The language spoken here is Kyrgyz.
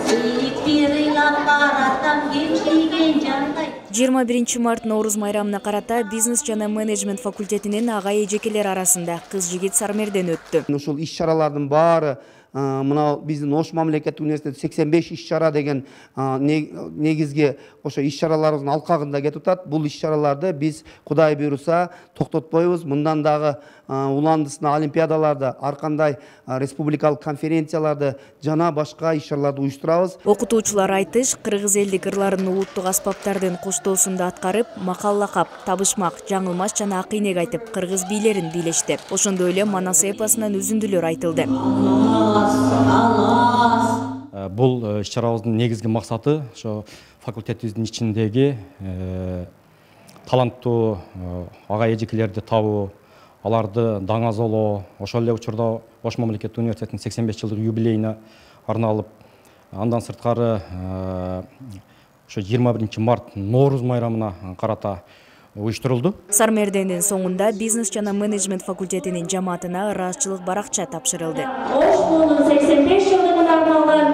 Бийликти ыйлап баратам кемчилген жандай. 21 март Нооруз майрамына карата бизнес жана менеджмент факультетинин ага эжекелер арасында кыз-жигит сармерден өттү. Ушул иш-чаралардын баары мына биздин Ош мамлекеттик университети 85 иш-чара деген негизги ошо иш-чараларыбыздын алкагында кетип атат. Бул иш-чараларды биз Кудай буйруса токтотпойбуз. Мындан дагы уландысына олимпиадаларды, ар кандай республикалык конференцияларды жана башка иш-чараларды уюштурабыз. Окутуучулар айтыш кыргыз элдик ырларын улуттук аспаптардын коштоосунда аткарып, макал-лакап, табышмак, жаңылмаш жана акыйнек айтып, кыргыз бийлерин бийлешти. Ошондой эле Манас эпосунан үзүндүлөр айтылды. Бул иш-чарабыздын негизги максаты ошо факультетибиздин ичиндеги таланттуу ага эжекелерди табуу, аларды даңазолоо, ошол эле учурда Ош мамлекеттик университетинин 85 жылдык юбилейине арналып, андан сырткары ошо 21 март Нооруз майрамына карата уюштурулду. Сармердендин соңунда бизнес жана менеджмент факультетинин жамаатына ыраазчылык баракча тапшырылды. Ош 85 жылдыгына арналган